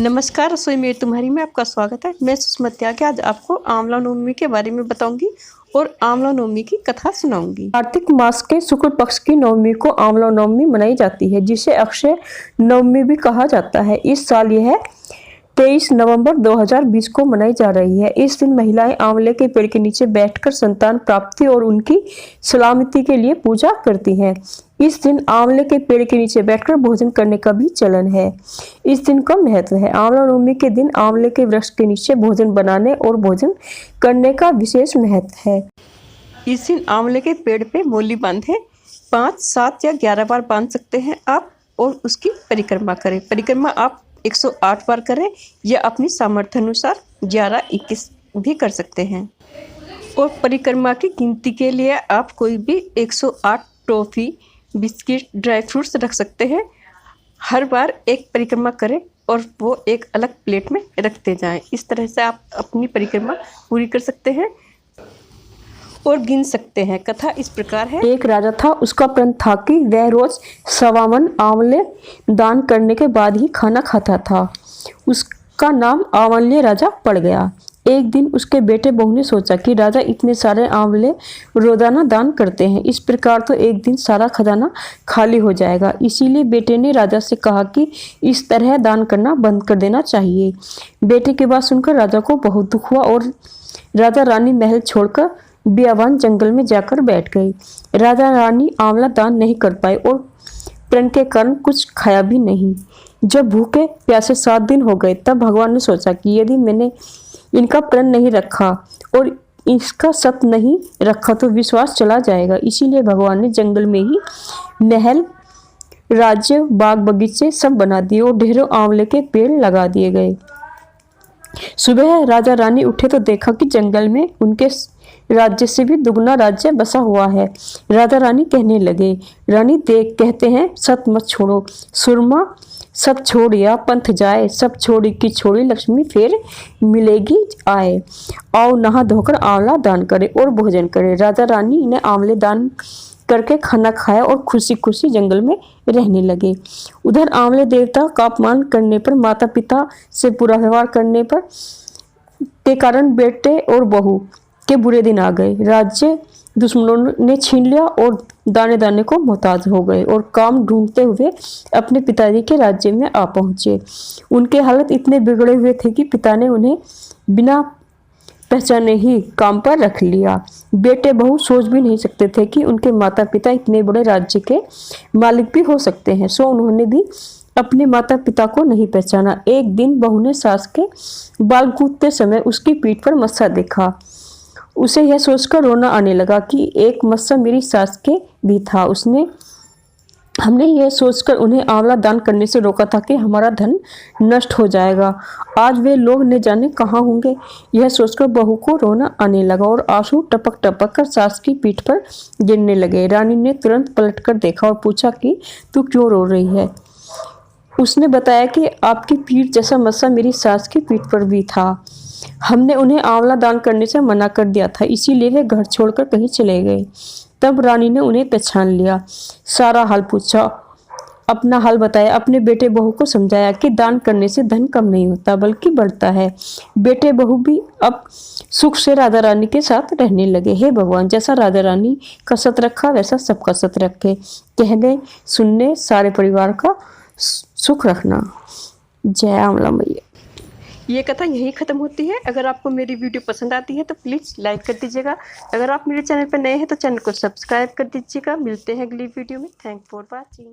नमस्कार, रसोई में तुम्हारी में आपका स्वागत है। मैं सुषमा त्यागी आज आपको आंवला नवमी के बारे में बताऊंगी और आंवला नवमी की कथा सुनाऊंगी। कार्तिक मास के शुक्ल पक्ष की नवमी को आंवला नवमी मनाई जाती है, जिसे अक्षय नवमी भी कहा जाता है। इस साल यह 23 नवंबर 2020 को मनाई जा रही है। इस दिन महिलाएं आंवले के पेड़ के नीचे बैठकर संतान प्राप्ति और उनकी सलामती के लिए पूजा करती हैं। इस दिन आंवले के पेड़ के नीचे बैठकर भोजन करने का भी चलन है। इस दिन का महत्व है। आंवला नवमी के दिन आंवले के वृक्ष के नीचे भोजन बनाने और भोजन करने का विशेष महत्व है। इस दिन आंवले के पेड़ पे मोली बांधे 5, 7 या 11 बार बांध सकते हैं आप और उसकी परिक्रमा करें। परिक्रमा आप 108 बार करें या अपनी सामर्थ्य अनुसार 11, 21 भी कर सकते हैं। और परिक्रमा की गिनती के लिए आप कोई भी 108 टॉफी, बिस्किट, ड्राई फ्रूट्स रख सकते हैं। हर बार एक परिक्रमा करें और वो एक अलग प्लेट में रखते जाएं। इस तरह से आप अपनी परिक्रमा पूरी कर सकते हैं और गिन सकते हैं। कथा इस प्रकार है। एक राजा था, उसका प्रण था कि वह रोज 1.25 मन आंवले दान करने के बाद ही खाना खाता था। उसका नाम आंवल्य राजा पड़ गया। एक दिन उसके बेटे बहू ने सोचा कि राजा इतने सारे आंवले रोजाना दान करते हैं, इस प्रकार तो एक दिन सारा खजाना खाली हो जाएगा। इसीलिए बेटे ने राजा से कहा कि इस तरह दान करना बंद कर देना चाहिए। बेटे की बात सुनकर राजा को बहुत दुख हुआ और राजा रानी महल छोड़कर बियाबान जंगल में जाकर बैठ गई। राजा रानी आंवला दान नहीं कर पाए और प्रण के कारण कुछ खाया भी नहीं। जब भूखे प्यासे 7 दिन हो गए, तब भगवान ने सोचा कि यदि मैंने इनका प्रण नहीं रखा और इसका सत नहीं रखा तो विश्वास चला जाएगा। इसीलिए भगवान ने जंगल में ही महल, राज्य, बाग बगीचे सब बना दिए और ढेरों आंवले के पेड़ लगा दिए गए। सुबह राजा रानी उठे तो देखा कि जंगल में उनके राज्य से भी दुगना राज्य बसा हुआ है। राजा रानी कहने लगे, रानी देख, कहते हैं सत मत छोड़ो, सुरमा सब छोड़ या पंथ जाए, सब छोड़ी की छोड़ी लक्ष्मी फिर मिलेगी आए। आओ नहा धोकर आंवला दान करे और भोजन करे। राजा रानी ने आंवले दान करके खाना खाया और खुशी खुशी जंगल में रहने लगे। उधर आंवले देवता का अपमान करने पर, माता पिता से बुरा व्यवहार करने पर के कारण बेटे और बहू के बुरे दिन आ गए। राज्य दुश्मनों ने छीन लिया और दाने दाने को मोहताज हो गए और काम ढूंढते हुए अपने पिताजी के राज्य में आ पहुंचे। उनके हालत इतने बिगड़े हुए थे कि पिता ने उन्हें बिना पहचाने ही काम पर रख लिया। बेटे बहू सोच भी नहीं सकते थे कि उनके माता पिता इतने बड़े राज्य के मालिक भी हो सकते हैं, सो उन्होंने भी अपने माता पिता को नहीं पहचाना। एक दिन बहू ने सास के बाल गूंथते समय उसकी पीठ पर मस्सा देखा। उसे यह सोचकर रोना आने लगा कि एक मस्सा मेरी सास के भी था। हमने यह सोचकर उन्हें आंवला दान करने से रोका था कि हमारा धन नष्ट हो जाएगा। आज वे लोग न जाने कहाँ होंगे। यह सोचकर बहू को रोना आने लगा और आंसू टपक टपक कर सास की पीठ पर गिरने लगे। रानी ने तुरंत पलटकर देखा और पूछा कि तू क्यों रो रही है। उसने बताया कि आपकी पीठ जैसा मस्सा मेरी सास की पीठ पर भी था। हमने उन्हें आंवला दान करने से मना कर दिया था, इसीलिए वे घर छोड़कर कहीं चले गए। तब रानी ने उन्हें पहचान लिया, सारा हाल पूछा, अपना हाल बताया, अपने बेटे बहू को समझाया कि दान करने से धन कम नहीं होता बल्कि बढ़ता है। बेटे बहू भी अब सुख से राधा रानी के साथ रहने लगे। हे भगवान, जैसा राधा रानी का सत रखा वैसा सबका सत रखे। कहने सुनने सारे परिवार का सुख रखना। जय आंवला मैया। ये कथा यहीं ख़त्म होती है। अगर आपको मेरी वीडियो पसंद आती है तो प्लीज़ लाइक कर दीजिएगा। अगर आप मेरे चैनल पर नए हैं तो चैनल को सब्सक्राइब कर दीजिएगा। मिलते हैं अगली वीडियो में। Thank for watching.